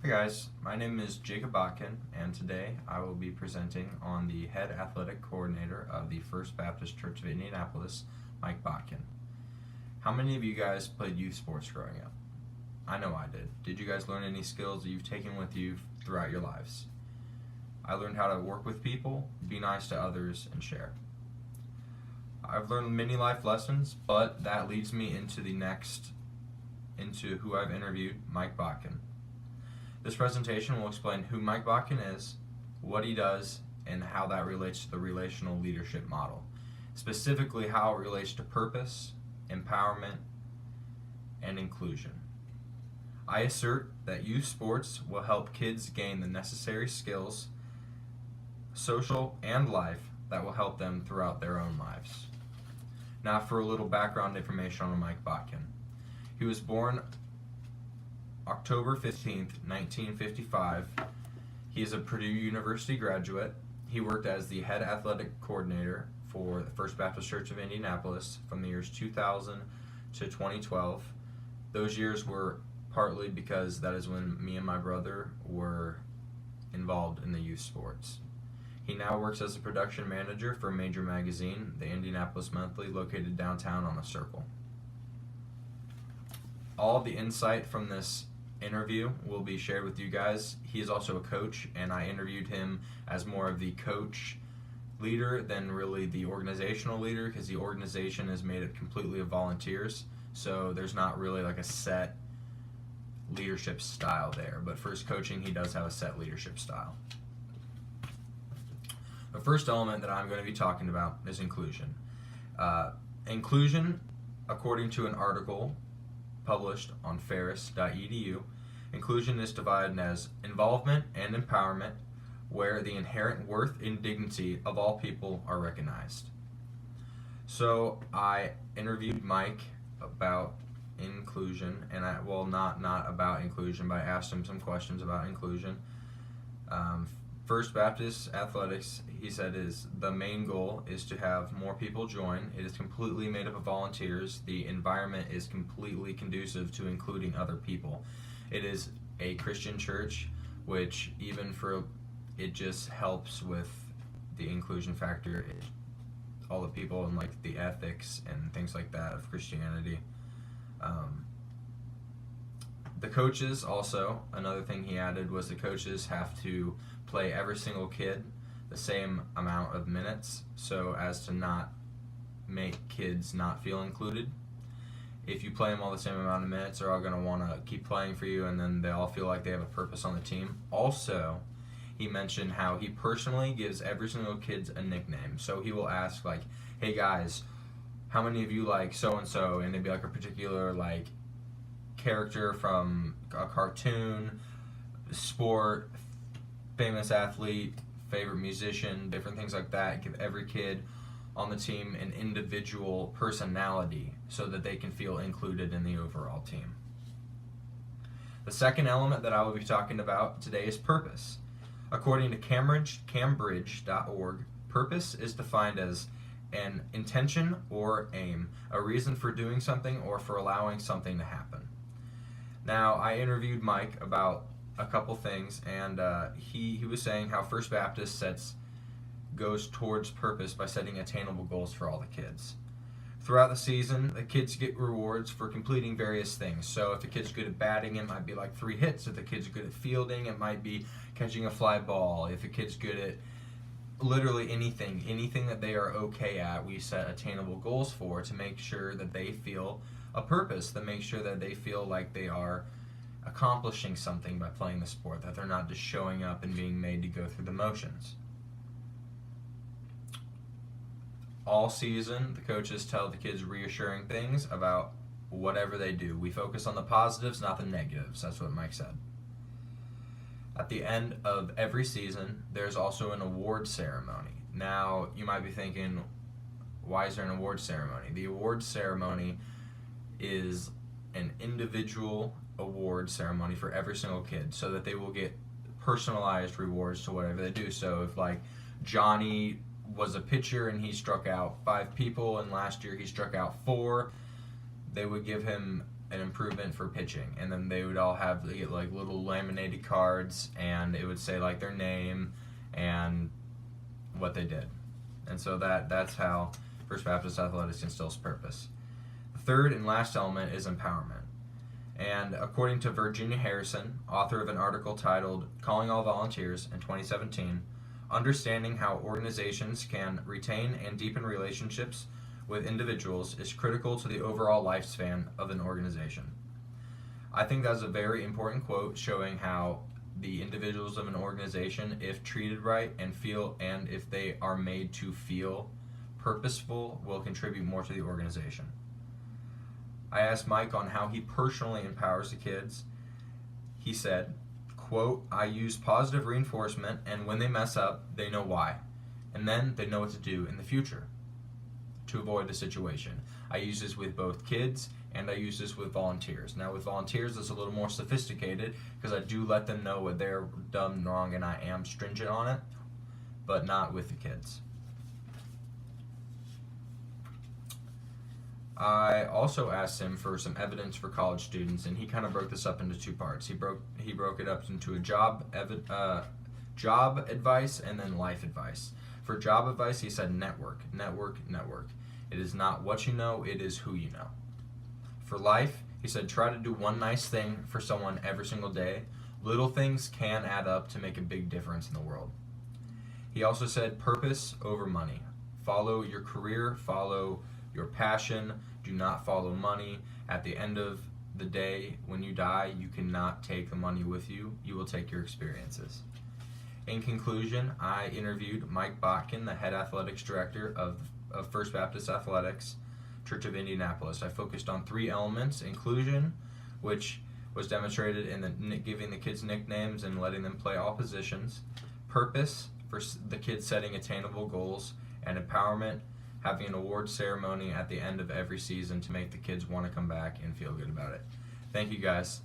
Hi guys, my name is Jacob Botkin, and today I will be presenting on the head athletic coordinator of the First Baptist Church of Indianapolis, Mike Botkin. How many of you guys played youth sports growing up? I know I did. Did you guys learn any skills that you've taken with you throughout your lives? I learned how to work with people, be nice to others, and share. I've learned many life lessons, but that leads me into who I've interviewed, Mike Botkin. This presentation will explain who Mike Botkin is, what he does, and how that relates to the relational leadership model. Specifically, how it relates to purpose, empowerment, and inclusion. I assert that youth sports will help kids gain the necessary skills, social and life, that will help them throughout their own lives. Now for a little background information on Mike Botkin. He was born October 15th, 1955. He is a Purdue University graduate. He worked as the head athletic coordinator for the First Baptist Church of Indianapolis from the years 2000 to 2012. Those years were partly because that is when me and my brother were involved in the youth sports. He now works as a production manager for a major magazine, the Indianapolis Monthly, located downtown on the Circle. All the insight from this interview will be shared with you guys. He is also a coach, and I interviewed him as more of the coach leader than really the organizational leader, because the organization is made up completely of volunteers, so there's not really like a set leadership style there. But for his coaching, he does have a set leadership style. The first element that I'm going to be talking about is inclusion. Inclusion, according to an article published on ferris.edu, inclusion is divided as involvement and empowerment, where the inherent worth and dignity of all people are recognized. So I interviewed Mike about inclusion, and not about inclusion, but I asked him some questions about inclusion. First Baptist Athletics, he said, is the main goal is to have more people join. It is completely made up of volunteers. The environment is completely conducive to including other people. It is a Christian church, which it just helps with the inclusion factor. All the people and like the ethics and things like that of Christianity. The coaches also, another thing he added was the coaches have to play every single kid the same amount of minutes so as to not make kids not feel included. If you play them all the same amount of minutes, they're all going to want to keep playing for you, and then they all feel like they have a purpose on the team. Also, he mentioned how he personally gives every single kid a nickname. So he will ask like, hey guys, how many of you like so-and-so? And they'd be like a particular like character from a cartoon, sport, famous athlete, favorite musician, different things like that. Give every kid on the team an individual personality so that they can feel included in the overall team. The second element that I will be talking about today is purpose. According to Cambridge.org, purpose is defined as an intention or aim, a reason for doing something or for allowing something to happen. Now, I interviewed Mike about a couple things, and he was saying how First Baptist goes towards purpose by setting attainable goals for all the kids. Throughout the season, the kids get rewards for completing various things. So if a kid's good at batting, it might be like 3 hits. If the kid's good at fielding, it might be catching a fly ball. If a kid's good at literally anything that they are okay at, we set attainable goals for to make sure that they feel a purpose, to make sure that they feel like they are accomplishing something by playing the sport, that they're not just showing up and being made to go through the motions. All season, the coaches tell the kids reassuring things about whatever they do. We focus on the positives, not the negatives. That's what Mike said. At the end of every season, there's also an award ceremony. Now, you might be thinking, why is there an award ceremony? The award ceremony is an individual award ceremony for every single kid so that they will get personalized rewards to whatever they do. So if like Johnny was a pitcher and he struck out 5 people, and last year he struck out 4, they would give him an improvement for pitching, and then they would all have like little laminated cards, and it would say like their name and what they did. And so that's how First Baptist Athletics instills purpose. The third and last element is empowerment. And according to Virginia Harrison, author of an article titled Calling All Volunteers in 2017, understanding how organizations can retain and deepen relationships with individuals is critical to the overall lifespan of an organization. I think that's a very important quote, showing how the individuals of an organization, if treated right and if they are made to feel purposeful, will contribute more to the organization. I asked Mike on how he personally empowers the kids. He said, quote, I use positive reinforcement, and when they mess up, they know why. And then they know what to do in the future to avoid the situation. I use this with both kids and I use this with volunteers. Now with volunteers it's a little more sophisticated because I do let them know what they're done wrong and I am stringent on it, but not with the kids. I also asked him for some evidence for college students, and he kind of broke this up into two parts. He broke it up into a job advice and then life advice. For job advice, he said network. It is not what you know, it is who you know. For life, he said try to do one nice thing for someone every single day. Little things can add up to make a big difference in the world. He also said purpose over money. Follow your career, follow your passion, do not follow money. At the end of the day, when you die, you cannot take the money with you. You will take your experiences. In conclusion, I interviewed Mike Botkin, the head athletics director of First Baptist Athletics, Church of Indianapolis. I focused on 3 elements: inclusion, which was demonstrated in giving the kids nicknames and letting them play all positions; purpose, for the kids setting attainable goals; and empowerment, having an award ceremony at the end of every season to make the kids want to come back and feel good about it. Thank you guys.